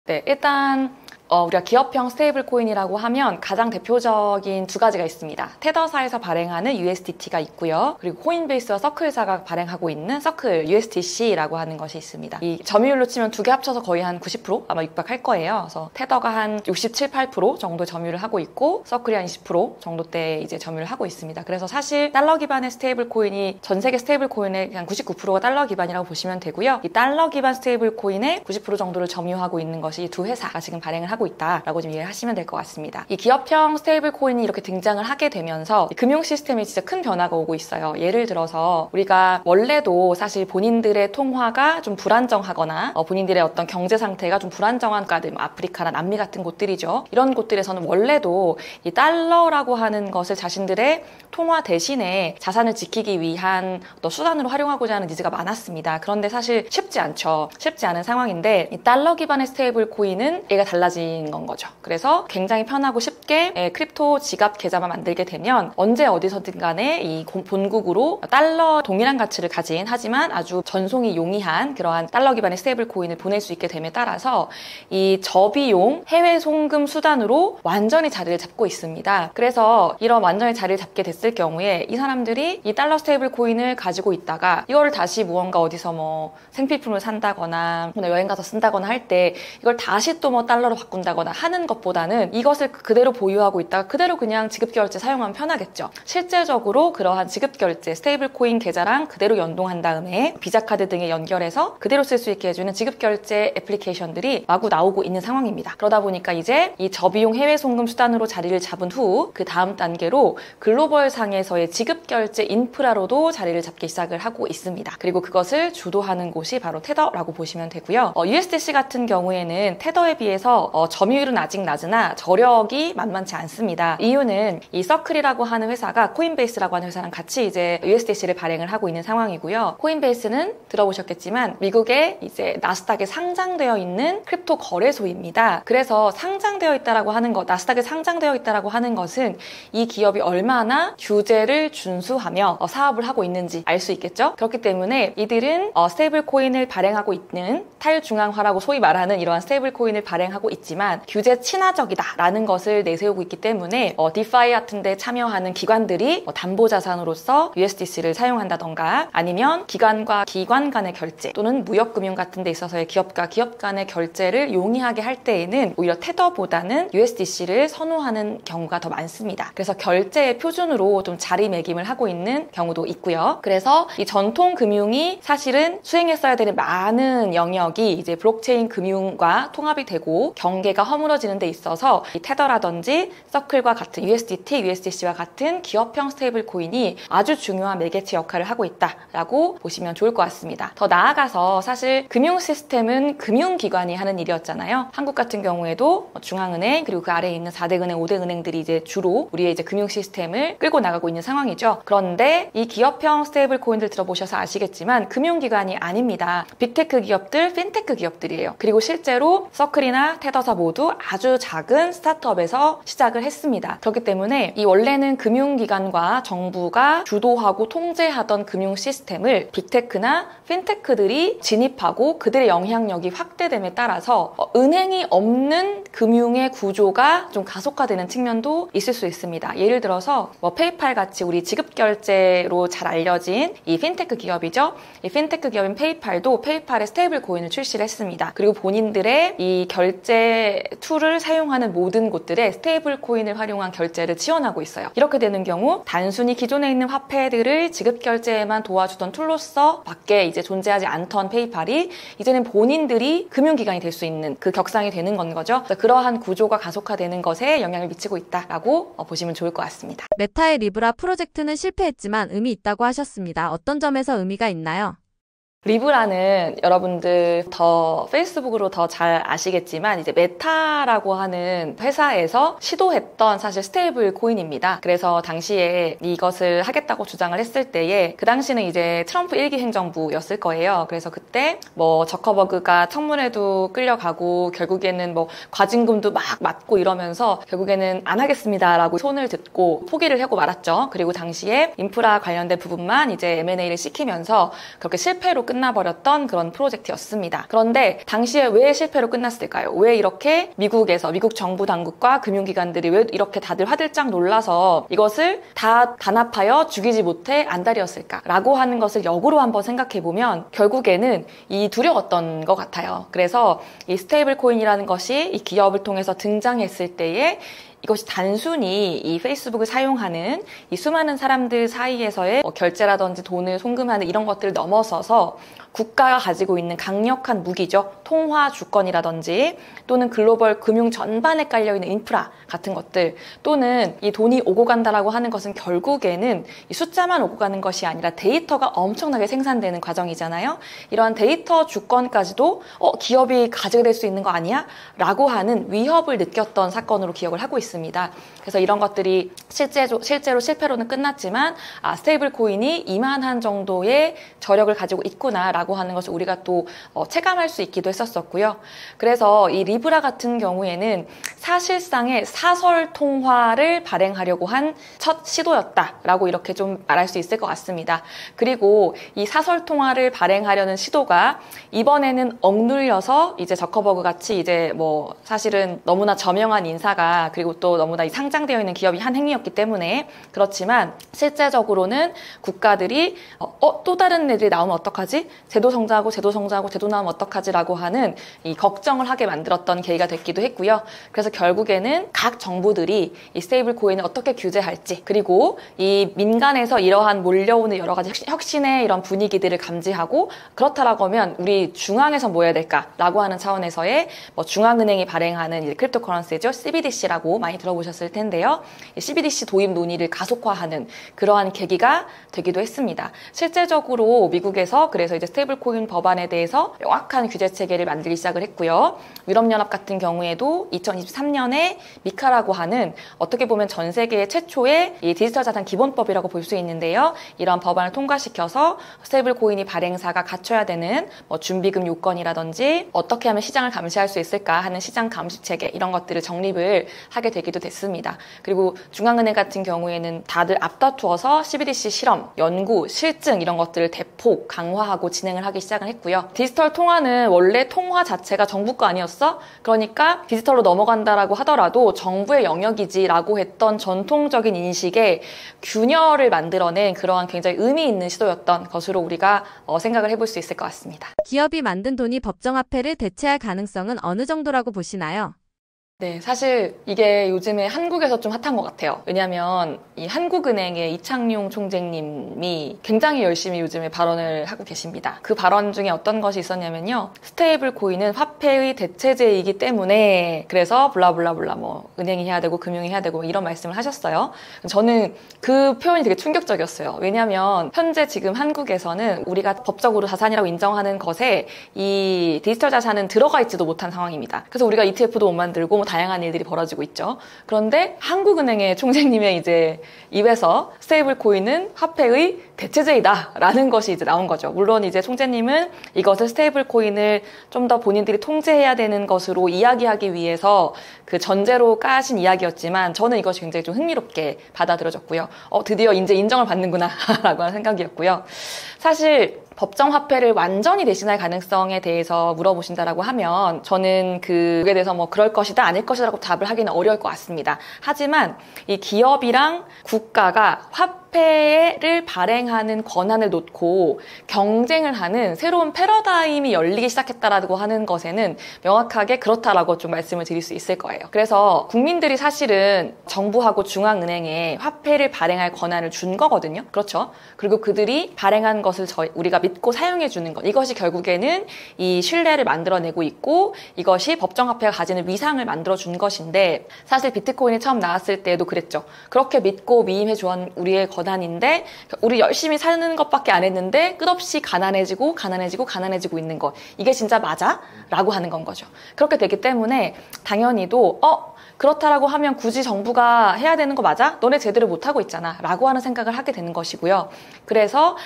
네, 일단 우리가 기업형 스테이블 코인이라고 하면 가장 대표적인 두 가지가 있습니다. 테더사에서 발행하는 USDT가 있고요. 그리고 코인베이스와 서클사가 발행하고 있는 서클 USDC라고 하는 것이 있습니다. 이 점유율로 치면 두 개 합쳐서 거의 한 90% 아마 육박할 거예요. 그래서 테더가 한 67, 8% 정도 점유율을 하고 있고, 서클이 한 20% 정도대 이제 점유율을 하고 있습니다. 그래서 사실 달러 기반의 스테이블 코인이 전 세계 스테이블 코인의 한 99%가 달러 기반이라고 보시면 되고요. 이 달러 기반 스테이블 코인의 90% 정도를 점유하고 있는 것이 이 두 회사가 지금 발행을 하고 하고 있다라고 좀 이해를 하시면 될 것 같습니다. 이 기업형 스테이블 코인이 이렇게 등장을 하게 되면서 금융 시스템에 진짜 큰 변화가 오고 있어요. 예를 들어서 우리가 원래도 사실 본인들의 통화가 좀 불안정하거나 본인들의 어떤 경제 상태가 좀 불안정한 국가들, 아프리카나 남미 같은 곳들이죠. 이런 곳들에서는 원래도 이 달러라고 하는 것을 자신들의 통화 대신에 자산을 지키기 위한 어떤 수단으로 활용하고자 하는 니즈가 많았습니다. 그런데 사실 쉽지 않죠. 쉽지 않은 상황인데 이 달러 기반의 스테이블 코인은 얘가 달라진 건 거죠. 그래서 굉장히 편하고 쉽게 크립토 지갑 계좌만 만들게 되면 언제 어디서든 간에 이 본국으로 달러 동일한 가치를 가진 하지만 아주 전송이 용이한 그러한 달러 기반의 스테이블 코인을 보낼 수 있게 됨에 따라서 이 저비용 해외 송금 수단으로 완전히 자리를 잡고 있습니다. 그래서 이런 완전히 자리를 잡게 됐을 경우에 이 사람들이 이 달러 스테이블 코인을 가지고 있다가 이거를 다시 무언가 어디서 뭐 생필품을 산다거나 여행 가서 쓴다거나 할 때 이걸 다시 또 뭐 달러로 바꾼다거나 하는 것보다는 이것을 그대로 보유하고 있다가 그대로 그냥 지급결제 사용하면 편하겠죠. 실제적으로 그러한 지급결제 스테이블 코인 계좌랑 그대로 연동한 다음에 비자카드 등에 연결해서 그대로 쓸 수 있게 해주는 지급결제 애플리케이션들이 마구 나오고 있는 상황입니다. 그러다 보니까 이제 이 저비용 해외 송금 수단으로 자리를 잡은 후 그 다음 단계로 글로벌 상에서의 지급결제 인프라로도 자리를 잡기 시작을 하고 있습니다. 그리고 그것을 주도하는 곳이 바로 테더라고 보시면 되고요. USDC 같은 경우에는 테더에 비해서 점유율은 아직 낮으나 저력이 만만치 않습니다. 이유는 이 서클이라고 하는 회사가 코인베이스라고 하는 회사랑 같이 이제 USDC를 발행을 하고 있는 상황이고요. 코인베이스는 들어보셨겠지만 미국의 이제 나스닥에 상장되어 있는 크립토 거래소입니다. 그래서 상장되어 있다라고 하는 것, 나스닥에 상장되어 있다라고 하는 것은 이 기업이 얼마나 규제를 준수하며 사업을 하고 있는지 알 수 있겠죠? 그렇기 때문에 이들은 스테이블 코인을 발행하고 있는 탈중앙화라고 소위 말하는 이러한 스테이블 코인을 발행하고 있지만 규제 친화적이다라는 것을 내세우고 있기 때문에 디파이 같은 데 참여하는 기관들이 담보자산으로서 USDC를 사용한다던가 아니면 기관과 기관 간의 결제 또는 무역금융 같은 데 있어서의 기업과 기업 간의 결제를 용이하게 할 때에는 오히려 테더보다는 USDC를 선호하는 경우가 더 많습니다. 그래서 결제의 표준으로 좀 자리매김을 하고 있는 경우도 있고요. 그래서 이 전통 금융이 사실은 수행했어야 되는 많은 영역이 이제 블록체인 금융과 통합이 되고 경계가 허물어지는 데 있어서 이 테더라든지 서클과 같은 USDT, USDC와 같은 기업형 스테이블 코인이 아주 중요한 매개체 역할을 하고 있다라고 보시면 좋을 것 같습니다. 더 나아가서 사실 금융 시스템은 금융기관이 하는 일이었잖아요. 한국 같은 경우에도 중앙은행 그리고 그 아래에 있는 4대 은행, 5대 은행들이 이제 주로 우리의 이제 금융 시스템을 끌고 나가고 있는 상황이죠. 그런데 이 기업형 스테이블 코인들 들어보셔서 아시겠지만 금융기관이 아닙니다. 빅테크 기업들, 핀테크 기업들이에요. 그리고 실제로 서클이나 테더사 모두 아주 작은 스타트업에서 시작을 했습니다. 그렇기 때문에 이 원래는 금융기관과 정부가 주도하고 통제하던 금융 시스템을 빅테크나 핀테크들이 진입하고 그들의 영향력이 확대됨에 따라서 은행이 없는 금융의 구조가 좀 가속화되는 측면도 있을 수 있습니다. 예를 들어서 페이팔 같이 우리 지급결제로 잘 알려진 이 핀테크 기업이죠. 이 핀테크 기업인 페이팔도 페이팔의 스테이블 코인을 출시를 했습니다. 그리고 본인들의 이 결제 툴을 사용하는 모든 곳들에 스테이블 코인을 활용한 결제를 지원하고 있어요. 이렇게 되는 경우 단순히 기존에 있는 화폐들을 지급결제에만 도와주던 툴로서 밖에 이제 존재하지 않던 페이팔이 이제는 본인들이 금융기관이 될 수 있는 그 격상이 되는 건 거죠. 그러한 구조가 가속화되는 것에 영향을 미치고 있다라고 보시면 좋을 것 같습니다. 메타의 리브라 프로젝트는 실패했지만 의미 있다고 하셨습니다. 어떤 점에서 의미가 있나요? 리브라는 여러분들 더 페이스북으로 더 잘 아시겠지만 이제 메타라고 하는 회사에서 시도했던 사실 스테이블 코인입니다. 그래서 당시에 이것을 하겠다고 주장을 했을 때에 그 당시는 이제 트럼프 1기 행정부였을 거예요. 그래서 그때 뭐 저커버그가 청문회도 끌려가고 결국에는 뭐 과징금도 막 맞고 이러면서 결국에는 안 하겠습니다라고 손을 듣고 포기를 하고 말았죠. 그리고 당시에 인프라 관련된 부분만 이제 M&A를 시키면서 그렇게 실패로 끝나버렸던 그런 프로젝트였습니다. 그런데 당시에 왜 실패로 끝났을까요? 왜 이렇게 미국에서 미국 정부 당국과 금융기관들이 왜 이렇게 다들 화들짝 놀라서 이것을 다 단합하여 죽이지 못해 안달이었을까라고 하는 것을 역으로 한번 생각해보면 결국에는 이 두려웠던 것 같아요. 그래서 이 스테이블 코인이라는 것이 이 기업을 통해서 등장했을 때에 이것이 단순히 이 페이스북을 사용하는 이 수많은 사람들 사이에서의 결제라든지 돈을 송금하는 이런 것들을 넘어서서 국가가 가지고 있는 강력한 무기죠. 통화 주권이라든지 또는 글로벌 금융 전반에 깔려있는 인프라 같은 것들, 또는 이 돈이 오고 간다라고 하는 것은 결국에는 이 숫자만 오고 가는 것이 아니라 데이터가 엄청나게 생산되는 과정이잖아요. 이러한 데이터 주권까지도 기업이 가지게 될 수 있는 거 아니야? 라고 하는 위협을 느꼈던 사건으로 기억을 하고 있습니다. 그래서 이런 것들이 실제로 실패로는 끝났지만 스테이블 코인이 이만한 정도의 저력을 가지고 있구나 라고 하는 것을 우리가 또 체감할 수 있기도 했었고요. 그래서 이 리브라 같은 경우에는 사실상의 사설 통화를 발행하려고 한 첫 시도였다라고 이렇게 좀 말할 수 있을 것 같습니다. 그리고 이 사설 통화를 발행하려는 시도가 이번에는 억눌려서 이제 저커버그 같이 이제 뭐 사실은 너무나 저명한 인사가, 그리고 또 너무나 상장되어 있는 기업이 한 행위였기 때문에 그렇지만, 실제적으로는 국가들이 또 다른 애들이 나오면 어떡하지? 제도 성장하고 제도 나오면 어떡하지? 라고 하는 이 걱정을 하게 만들었던 계기가 됐기도 했고요. 그래서 결국에는 각 정부들이 이 스테이블 코인을 어떻게 규제할지, 그리고 이 민간에서 이러한 몰려오는 여러 가지 혁신의 이런 분위기들을 감지하고, 그렇다라고 하면 우리 중앙에서 뭐 해야 될까라고 하는 차원에서의 중앙은행이 발행하는 이제 크립토 커런시죠. CBDC라고 많이 들어보셨을 텐데요. 이 CBDC 도입 논의를 가속화하는 그러한 계기가 되기도 했습니다. 실제적으로 미국에서 그래서 이제 스테이블 코인 법안에 대해서 명확한 규제 체계를 만들기 시작을 했고요. 유럽연합 같은 경우에도 2023년에 미카라고 하는, 어떻게 보면 전 세계 최초의 이 디지털 자산 기본법이라고 볼 수 있는데요. 이런 법안을 통과시켜서 스테이블 코인이 발행사가 갖춰야 되는 준비금 요건이라든지 어떻게 하면 시장을 감시할 수 있을까 하는 시장 감시 체계, 이런 것들을 정립을 하게 되기도 됐습니다. 그리고 중앙은행 같은 경우에는 다들 앞다투어서 CBDC 실험, 연구, 실증 이런 것들을 대폭 강화하고 진행을 하기 시작을 했고요. 디지털 통화는 원래 통화 자체가 정부 거 아니었어? 그러니까 디지털로 넘어간다라고 하더라도 정부의 영역이지라고 했던 전통적인 인식에 균열을 만들어낸 그러한 굉장히 의미 있는 시도였던 것으로 우리가 생각을 해볼 수 있을 것 같습니다. 기업이 만든 돈이 법정화폐를 대체할 가능성은 어느 정도라고 보시나요? 네, 사실 이게 요즘에 한국에서 좀 핫한 것 같아요. 왜냐하면 이 한국은행의 이창용 총재님이 굉장히 열심히 요즘에 발언을 하고 계십니다. 그 발언 중에 어떤 것이 있었냐면요. 스테이블 코인은 화폐의 대체제이기 때문에 그래서 블라블라블라 은행이 해야 되고 금융이 해야 되고 이런 말씀을 하셨어요. 저는 그 표현이 되게 충격적이었어요. 왜냐하면 현재 지금 한국에서는 우리가 법적으로 자산이라고 인정하는 것에 이 디지털 자산은 들어가 있지도 못한 상황입니다. 그래서 우리가 ETF도 못 만들고 다양한 일들이 벌어지고 있죠. 그런데 한국은행의 총재님의 이제 입에서 스테이블 코인은 화폐의 대체제이다 라는 것이 이제 나온 거죠. 물론 이제 총재님은 이것을 스테이블 코인을 좀 더 본인들이 통제해야 되는 것으로 이야기하기 위해서 그 전제로 까신 이야기였지만, 저는 이것이 굉장히 좀 흥미롭게 받아들여졌고요. 드디어 이제 인정을 받는구나 라고 하는 생각이었고요. 사실 법정 화폐를 완전히 대신할 가능성에 대해서 물어보신다라고 하면 저는 그에 대해서 그럴 것이다 아닐 것이다라고 답을 하기는 어려울 것 같습니다. 하지만 이 기업이랑 국가가 화폐를 발행하는 권한을 놓고 경쟁을 하는 새로운 패러다임이 열리기 시작했다라고 하는 것에는 명확하게 그렇다라고 좀 말씀을 드릴 수 있을 거예요. 그래서 국민들이 사실은 정부하고 중앙은행에 화폐를 발행할 권한을 준 거거든요. 그렇죠? 그리고 그들이 발행한 것을 우리가 믿고 사용해 주는 것, 이것이 결국에는 이 신뢰를 만들어내고 있고 이것이 법정화폐가 가지는 위상을 만들어 준 것인데, 사실 비트코인이 처음 나왔을 때도 그랬죠. 그렇게 믿고 위임해 주었던 우리의 권한인데 우리 열심히 사는 것밖에 안 했는데 끝없이 가난해지고 있는 것, 이게 진짜 맞아? 라고 하는 건 거죠. 그렇게 되기 때문에 당연히도 그렇다라고 하면 굳이 정부가 해야 되는 거 맞아? 너네 제대로 못하고 있잖아 라고 하는 생각을 하게 되는 것이고요. 그래서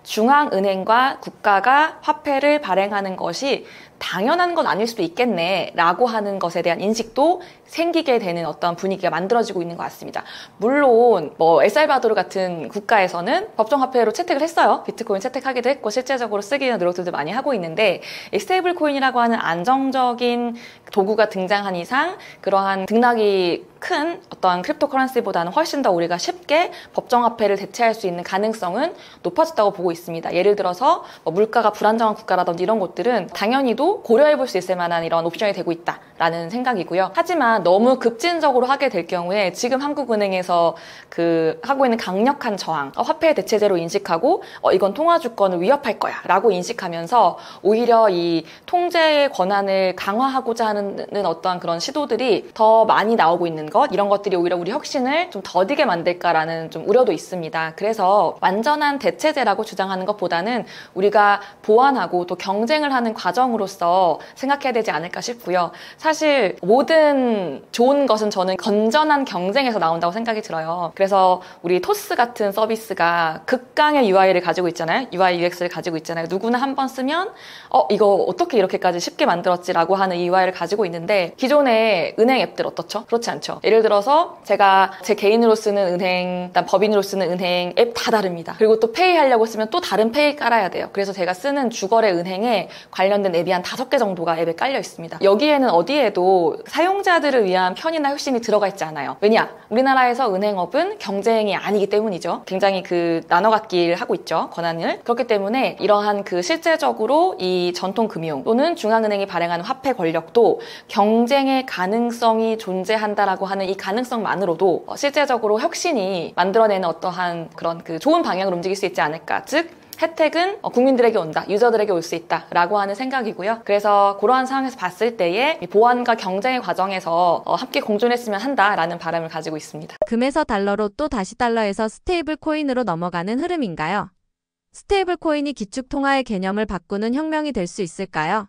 중앙은행과 국가가 화폐를 발행하는 것이 당연한 건 아닐 수도 있겠네 라고 하는 것에 대한 인식도 생기게 되는 어떤 분위기가 만들어지고 있는 것 같습니다. 물론 엘살바도르 같은 국가에서는 법정화폐로 채택을 했어요. 비트코인 채택하기도 했고 실제적으로 쓰기 위한 노력들도 많이 하고 있는데, 이 스테이블 코인이라고 하는 안정적인 도구가 등장한 이상 그러한 등락이 큰 어떤 크립토커런시보다는 훨씬 더 우리가 쉽게 법정화폐를 대체할 수 있는 가능성은 높아졌다고 보고 있습니다. 예를 들어서 뭐 물가가 불안정한 국가라든지 이런 곳들은 당연히도 고려해볼 수 있을 만한 이런 옵션이 되고 있다라는 생각이고요. 하지만 너무 급진적으로 하게 될 경우에 지금 한국은행에서 하고 있는 강력한 저항, 화폐의 대체제로 인식하고 이건 통화주권을 위협할 거야 라고 인식하면서 오히려 이 통제의 권한을 강화하고자 하는 어떠한 그런 시도들이 더 많이 나오고 있는 것, 이런 것들이 오히려 우리 혁신을 좀 더디게 만들까라는 좀 우려도 있습니다. 그래서 완전한 대체제라고 주장하는 것보다는 우리가 보완하고 또 경쟁을 하는 과정으로서 생각해야 되지 않을까 싶고요. 사실 모든 좋은 것은 저는 건전한 경쟁에서 나온다고 생각이 들어요. 그래서 우리 토스 같은 서비스가 극강의 UI를 가지고 있잖아요. UI, UX를 가지고 있잖아요. 누구나 한 번 쓰면 이거 어떻게 이렇게까지 쉽게 만들었지라고 하는 UI를 가지고 있는데 기존의 은행 앱들 어떻죠? 그렇지 않죠. 예를 들어서 제가 제 개인으로 쓰는 은행, 일단 법인으로 쓰는 은행 앱 다 다릅니다. 그리고 또 페이 하려고 쓰면 또 다른 페이 깔아야 돼요. 그래서 제가 쓰는 주거래 은행에 관련된 앱이 한 5개 정도가 앱에 깔려 있습니다. 여기에는 어디에도 사용자들을 위한 편의나 혁신이 들어가 있지 않아요. 왜냐? 우리나라에서 은행업은 경쟁이 아니기 때문이죠. 굉장히 나눠 갖기를 하고 있죠. 권한을. 그렇기 때문에 이러한 실제적으로 이 전통 금융 또는 중앙은행이 발행하는 화폐 권력도 경쟁의 가능성이 존재한다라고 하는 이 가능성만으로도 실제적으로 혁신이 만들어내는 어떠한 그런 좋은 방향으로 움직일 수 있지 않을까. 즉 혜택은 국민들에게 온다, 유저들에게 올 수 있다라고 하는 생각이고요. 그래서 그러한 상황에서 봤을 때에 보완과 경쟁의 과정에서 함께 공존했으면 한다라는 바람을 가지고 있습니다. 금에서 달러로 또 다시 달러에서 스테이블 코인으로 넘어가는 흐름인가요? 스테이블 코인이 기축 통화의 개념을 바꾸는 혁명이 될 수 있을까요?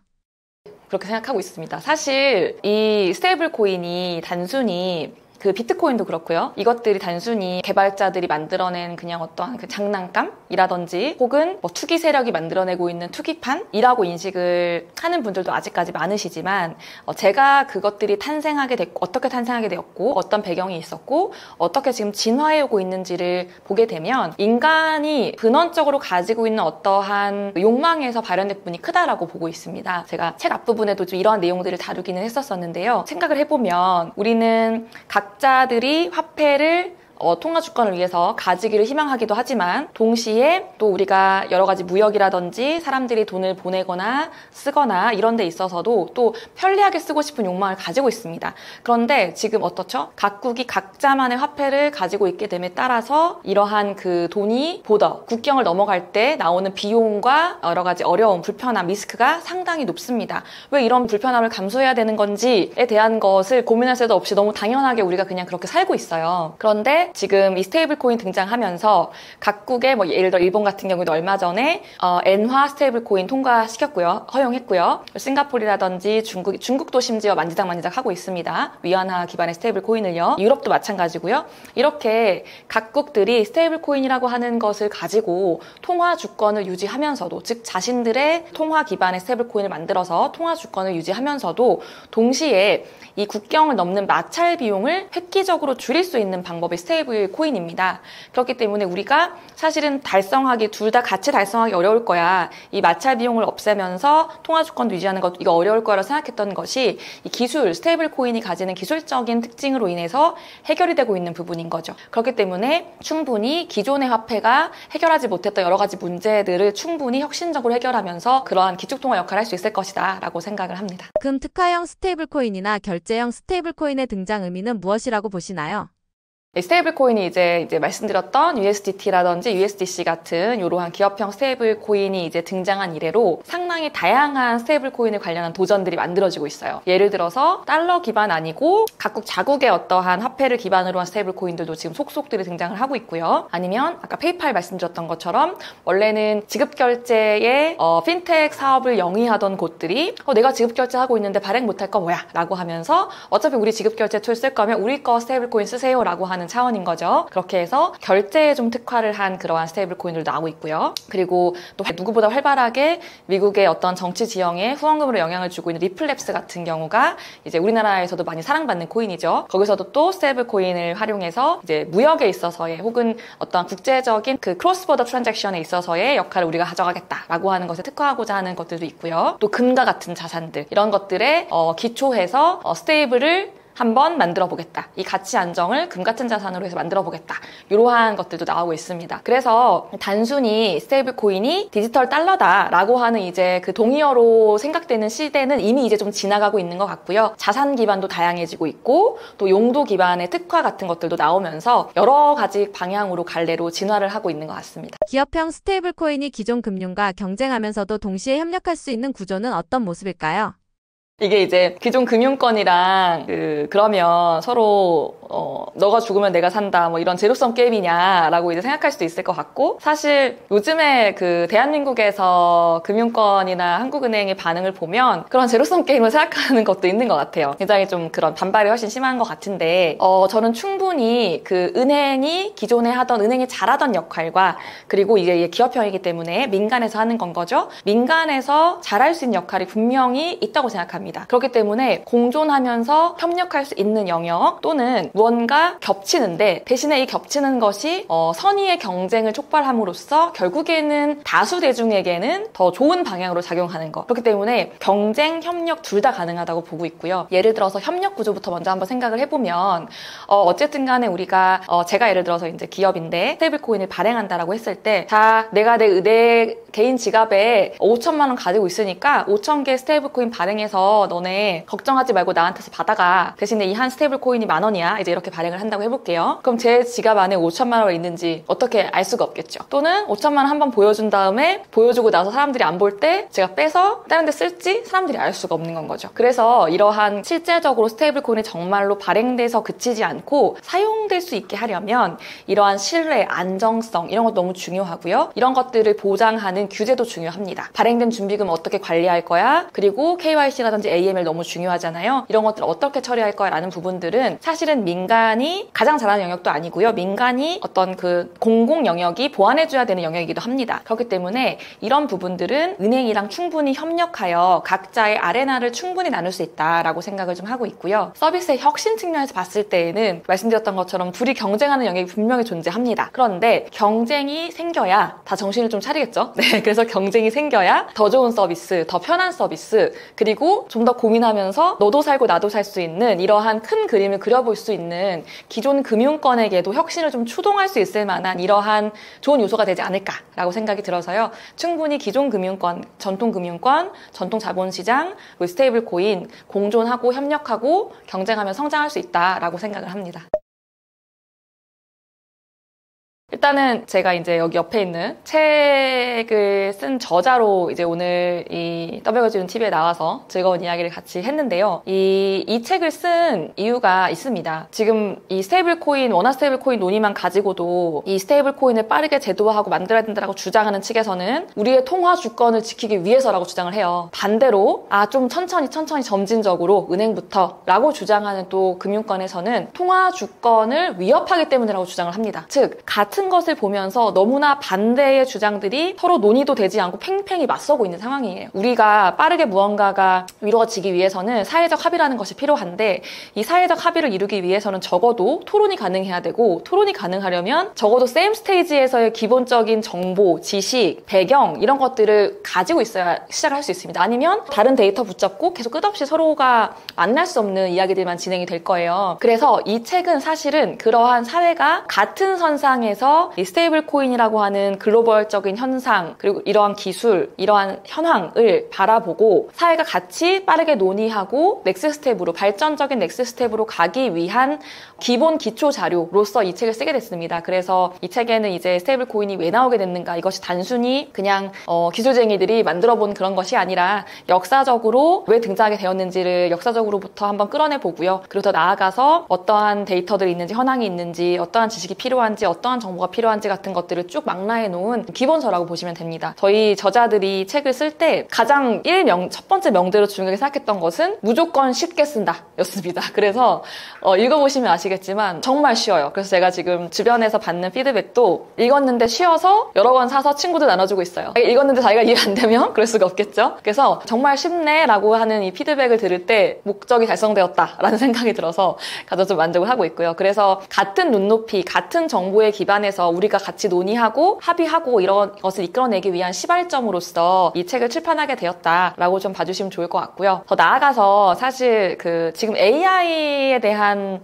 그렇게 생각하고 있습니다. 사실 이 스테이블 코인이 단순히 비트코인도 그렇고요. 이것들이 단순히 개발자들이 만들어낸 그냥 어떠한 장난감이라든지 혹은 뭐 투기 세력이 만들어내고 있는 투기판이라고 인식을 하는 분들도 아직까지 많으시지만 제가 그것들이 탄생하게 됐고 어떻게 탄생하게 되었고 어떤 배경이 있었고 어떻게 지금 진화해 오고 있는지를 보게 되면 인간이 근원적으로 가지고 있는 어떠한 욕망에서 발현된 부분이 크다라고 보고 있습니다. 제가 책 앞부분에도 좀 이러한 내용들을 다루기는 했었었는데요. 생각을 해보면 우리는 각자들이 화폐를 통화주권을 위해서 가지기를 희망하기도 하지만 동시에 또 우리가 여러 가지 무역이라든지 사람들이 돈을 보내거나 쓰거나 이런 데 있어서도 또 편리하게 쓰고 싶은 욕망을 가지고 있습니다. 그런데 지금 어떻죠? 각국이 각자만의 화폐를 가지고 있게 됨에 따라서 이러한 돈이 국경을 넘어갈 때 나오는 비용과 여러 가지 어려움, 불편함, 리스크가 상당히 높습니다. 왜 이런 불편함을 감수해야 되는 건지에 대한 것을 고민할 새도 없이 너무 당연하게 우리가 그냥 그렇게 살고 있어요. 그런데 지금 이 스테이블 코인 등장하면서 각국의 예를 들어 일본 같은 경우도 얼마 전에 엔화 스테이블 코인 통과시켰고요. 허용했고요. 싱가포르라든지 중국도 심지어 만지작 하고 있습니다. 위안화 기반의 스테이블 코인을요. 유럽도 마찬가지고요. 이렇게 각국들이 스테이블 코인이라고 하는 것을 가지고 통화 주권을 유지하면서도 즉 자신들의 통화 기반의 스테이블 코인을 만들어서 통화 주권을 유지하면서도 동시에 이 국경을 넘는 마찰 비용을 획기적으로 줄일 수 있는 방법이 스테이블 코인입니다. 그렇기 때문에 우리가 사실은 둘 다 같이 달성하기 어려울 거야. 이 마찰 비용을 없애면서 통화 주권도 유지하는 것 이거 어려울 거라고 생각했던 것이 이 스테이블 코인이 가지는 기술적인 특징으로 인해서 해결이 되고 있는 부분인 거죠. 그렇기 때문에 충분히 기존의 화폐가 해결하지 못했던 여러 가지 문제들을 충분히 혁신적으로 해결하면서 그러한 기축통화 역할을 할 수 있을 것이다 라고 생각을 합니다. 금 특화형 스테이블 코인이나 결제형 스테이블 코인의 등장 의미는 무엇이라고 보시나요? 스테이블 코인이 이제 말씀드렸던 USDT라든지 USDC 같은 이러한 기업형 스테이블 코인이 이제 등장한 이래로 상당히 다양한 스테이블 코인에 관련한 도전들이 만들어지고 있어요. 예를 들어서 달러 기반 아니고 각국 자국의 어떠한 화폐를 기반으로 한 스테이블 코인들도 지금 속속들이 등장을 하고 있고요. 아니면 아까 페이팔 말씀드렸던 것처럼 원래는 지급 결제의 핀텍 사업을 영위하던 곳들이 내가 지급 결제하고 있는데 발행 못할 거 뭐야? 라고 하면서 어차피 우리 지급 결제 툴 쓸 거면 우리 거 스테이블 코인 쓰세요 라고 하는 차원인 거죠. 그렇게 해서 결제에 좀 특화를 한 그러한 스테이블 코인들도 나오고 있고요. 그리고 또 누구보다 활발하게 미국의 어떤 정치 지형에 후원금으로 영향을 주고 있는 리플랩스 같은 경우가 이제 우리나라에서도 많이 사랑받는 코인이죠. 거기서도 또 스테이블 코인을 활용해서 이제 무역에 있어서의 혹은 어떤 국제적인 크로스보더 트랜잭션에 있어서의 역할을 우리가 가져가겠다라고 하는 것에 특화하고자 하는 것들도 있고요. 또 금과 같은 자산들 이런 것들에 기초해서 스테이블을 한번 만들어 보겠다. 이 가치 안정을 금 같은 자산으로 해서 만들어 보겠다. 이러한 것들도 나오고 있습니다. 그래서 단순히 스테이블 코인이 디지털 달러다라고 하는 이제 그 동의어로 생각되는 시대는 이미 이제 좀 지나가고 있는 것 같고요. 자산 기반도 다양해지고 있고 또 용도 기반의 특화 같은 것들도 나오면서 여러 가지 방향으로 갈래로 진화를 하고 있는 것 같습니다. 기업형 스테이블 코인이 기존 금융과 경쟁하면서도 동시에 협력할 수 있는 구조는 어떤 모습일까요? 이게 이제 기존 금융권이랑 그러면 서로 너가 죽으면 내가 산다 뭐 이런 제로섬 게임이냐라고 이제 생각할 수도 있을 것 같고, 사실 요즘에 그 대한민국에서 금융권이나 한국은행의 반응을 보면 그런 제로섬 게임을 생각하는 것도 있는 것 같아요. 굉장히 좀 그런 반발이 훨씬 심한 것 같은데 저는 충분히 그 은행이 기존에 하던 은행이 잘하던 역할과 그리고 이게 기업형이기 때문에 민간에서 하는 건 거죠. 민간에서 잘할 수 있는 역할이 분명히 있다고 생각합니다. 그렇기 때문에 공존하면서 협력할 수 있는 영역 또는 무언가 겹치는데 대신에 이 겹치는 것이 선의의 경쟁을 촉발함으로써 결국에는 다수 대중에게는 더 좋은 방향으로 작용하는 것. 그렇기 때문에 경쟁, 협력 둘 다 가능하다고 보고 있고요. 예를 들어서 협력 구조부터 먼저 한번 생각을 해보면 어쨌든 간에 우리가 제가 예를 들어서 이제 기업인데 스테이블 코인을 발행한다라고 했을 때 자, 내가 내 개인 지갑에 5천만 원 가지고 있으니까 5천 개 스테이블 코인 발행해서 너네 걱정하지 말고 나한테서 받아가. 대신에 이 한 스테이블 코인이 10,000원이야. 이제 이렇게 발행을 한다고 해볼게요. 그럼 제 지갑 안에 5천만 원 있는지 어떻게 알 수가 없겠죠. 또는 5천만 원 한번 보여준 다음에 보여주고 나서 사람들이 안 볼 때 제가 빼서 다른 데 쓸지 사람들이 알 수가 없는 건 거죠. 그래서 이러한 실제적으로 스테이블 코인이 정말로 발행돼서 그치지 않고 사용될 수 있게 하려면 이러한 신뢰, 안정성 이런 것도 너무 중요하고요. 이런 것들을 보장하는 규제도 중요합니다. 발행된 준비금 어떻게 관리할 거야? 그리고 KYC라든지 AML 너무 중요하잖아요. 이런 것들 어떻게 처리할 거야 라는 부분들은 사실은 민간이 가장 잘하는 영역도 아니고요. 민간이 어떤 그 공공 영역이 보완해줘야 되는 영역이기도 합니다. 그렇기 때문에 이런 부분들은 은행이랑 충분히 협력하여 각자의 아레나를 충분히 나눌 수 있다라고 생각을 좀 하고 있고요. 서비스의 혁신 측면에서 봤을 때에는 말씀드렸던 것처럼 둘이 경쟁하는 영역이 분명히 존재합니다. 그런데 경쟁이 생겨야 다 정신을 좀 차리겠죠? 네, 그래서 경쟁이 생겨야 더 좋은 서비스, 더 편한 서비스, 그리고 좀 더 고민하면서 너도 살고 나도 살 수 있는 이러한 큰 그림을 그려볼 수 있는 기존 금융권에게도 혁신을 좀 추동할 수 있을 만한 이러한 좋은 요소가 되지 않을까라고 생각이 들어서요. 충분히 기존 금융권, 전통 금융권, 전통 자본시장, 스테이블 코인 공존하고 협력하고 경쟁하며 성장할 수 있다라고 생각을 합니다. 일단은 제가 이제 여기 옆에 있는 책을 쓴 저자로 이제 오늘 이 떠먹여주는 TV에 나와서 즐거운 이야기를 같이 했는데요. 이 책을 쓴 이유가 있습니다. 지금 이 스테이블 코인, 원화 스테이블 코인 논의만 가지고도 이 스테이블 코인을 빠르게 제도화하고 만들어야 된다고 주장하는 측에서는 우리의 통화 주권을 지키기 위해서라고 주장을 해요. 반대로 좀 천천히 점진적으로 은행부터라고 주장하는 또 금융권에서는 통화 주권을 위협하기 때문이라고 주장을 합니다. 즉 같은 것을 보면서 너무나 반대의 주장들이 서로 논의도 되지 않고 팽팽히 맞서고 있는 상황이에요. 우리가 빠르게 무언가가 이루어지기 위해서는 사회적 합의라는 것이 필요한데 이 사회적 합의를 이루기 위해서는 적어도 토론이 가능해야 되고 토론이 가능하려면 적어도 세임 스테이지에서의 기본적인 정보, 지식, 배경 이런 것들을 가지고 있어야 시작을 할 수 있습니다. 아니면 다른 데이터 붙잡고 계속 끝없이 서로가 만날 수 없는 이야기들만 진행이 될 거예요. 그래서 이 책은 사실은 그러한 사회가 같은 선상에서 이 스테이블 코인이라고 하는 글로벌적인 현상 그리고 이러한 기술, 이러한 현황을 바라보고 사회가 같이 빠르게 논의하고 넥스트 스텝으로 발전적인 넥스트 스텝으로 가기 위한 기본 기초 자료로서 이 책을 쓰게 됐습니다. 그래서 이 책에는 이제 스테이블 코인이 왜 나오게 됐는가 이것이 단순히 그냥 기술쟁이들이 만들어본 그런 것이 아니라 역사적으로 왜 등장하게 되었는지를 역사적으로부터 한번 끌어내 보고요. 그리고 더 나아가서 어떠한 데이터들이 있는지 현황이 있는지 어떠한 지식이 필요한지 어떠한 정보가 필요한지 같은 것들을 쭉 망라해 놓은 기본서라고 보시면 됩니다. 저희 저자들이 책을 쓸 때 가장 첫 번째 명제로 중요하게 생각했던 것은 무조건 쉽게 쓴다 였습니다. 그래서 읽어보시면 아시겠지만 정말 쉬워요. 그래서 제가 지금 주변에서 받는 피드백도 읽었는데 쉬워서 여러 권 사서 친구들 나눠주고 있어요. 읽었는데 자기가 이해 안 되면 그럴 수가 없겠죠. 그래서 정말 쉽네 라고 하는 이 피드백을 들을 때 목적이 달성되었다 라는 생각이 들어서 가장 좀 만족을 하고 있고요. 그래서 같은 눈높이, 같은 정보에 기반해서 대해서 우리가 같이 논의하고 합의하고 이런 것을 이끌어내기 위한 시발점으로서 이 책을 출판하게 되었다라고 좀 봐주시면 좋을 것 같고요. 더 나아가서 사실 지금 AI에 대한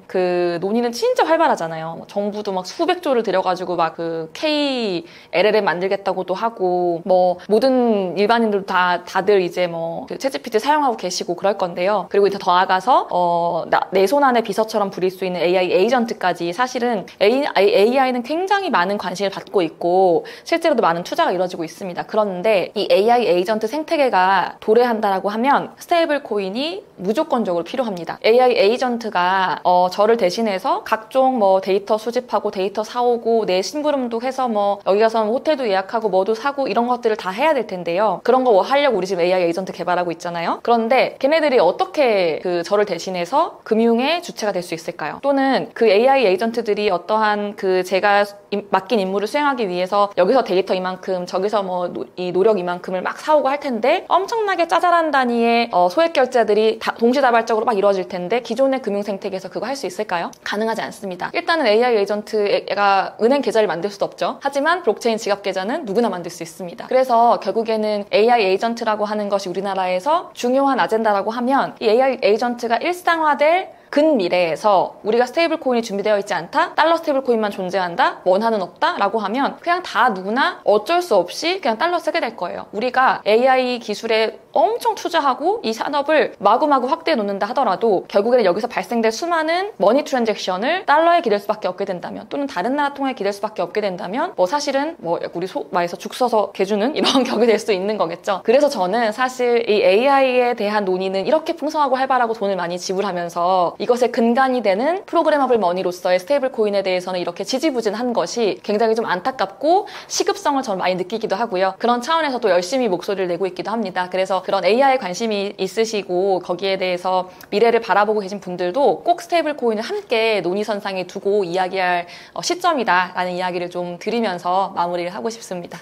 논의는 진짜 활발하잖아요. 정부도 막 수백 조를 들여가지고 막 KLLM 만들겠다고도 하고 모든 일반인들도 다들 이제 챗GPT 사용하고 계시고 그럴 건데요. 그리고 이제 더 나아가서 내 손 안에 비서처럼 부릴 수 있는 AI 에이전트까지 사실은 AI는 굉장히 많은 관심을 받고 있고 실제로도 많은 투자가 이루어지고 있습니다. 그런데 이 AI 에이전트 생태계가 도래한다라고 하면 스테이블 코인이 무조건적으로 필요합니다. AI 에이전트가 저를 대신해서 각종 데이터 수집하고 데이터 사오고 내 심부름도 해서 여기 가서 호텔도 예약하고 뭐도 사고 이런 것들을 다 해야 될 텐데요. 그런 거 하려고 우리 지금 AI 에이전트 개발하고 있잖아요. 그런데 걔네들이 어떻게 저를 대신해서 금융의 주체가 될 수 있을까요? 또는 AI 에이전트들이 어떠한 제가 맡긴 임무를 수행하기 위해서 여기서 데이터 이만큼 저기서 이 노력 이만큼을 막 사오고 할 텐데 엄청나게 짜잘한 단위의 소액 결제들이 동시다발적으로 막 이루어질 텐데 기존의 금융 생태계에서 그거 할 수 있을까요? 가능하지 않습니다. 일단은 AI 에이전트가 은행 계좌를 만들 수도 없죠. 하지만 블록체인 지갑 계좌는 누구나 만들 수 있습니다. 그래서 결국에는 AI 에이전트라고 하는 것이 우리나라에서 중요한 아젠다라고 하면 이 AI 에이전트가 일상화될 근미래에서 우리가 스테이블 코인이 준비되어 있지 않다? 달러 스테이블 코인만 존재한다? 원화는 없다? 라고 하면 그냥 다 누구나 어쩔 수 없이 그냥 달러 쓰게 될 거예요. 우리가 AI 기술에 엄청 투자하고 이 산업을 마구마구 확대해 놓는다 하더라도 결국에는 여기서 발생될 수많은 머니 트랜잭션을 달러에 기댈 수밖에 없게 된다면 또는 다른 나라 통화에 기댈 수밖에 없게 된다면 사실은 우리 말에서 죽 써서 개주는 이런 격이 될 수 있는 거겠죠. 그래서 저는 사실 이 AI에 대한 논의는 이렇게 풍성하고 활발하고 돈을 많이 지불하면서 이것의 근간이 되는 프로그래머블 머니로서의 스테이블 코인에 대해서는 이렇게 지지부진한 것이 굉장히 좀 안타깝고 시급성을 저는 많이 느끼기도 하고요. 그런 차원에서 또 열심히 목소리를 내고 있기도 합니다. 그래서 그런 AI에 관심이 있으시고 거기에 대해서 미래를 바라보고 계신 분들도 꼭 스테이블 코인을 함께 논의선상에 두고 이야기할 시점이다라는 이야기를 좀 드리면서 마무리를 하고 싶습니다.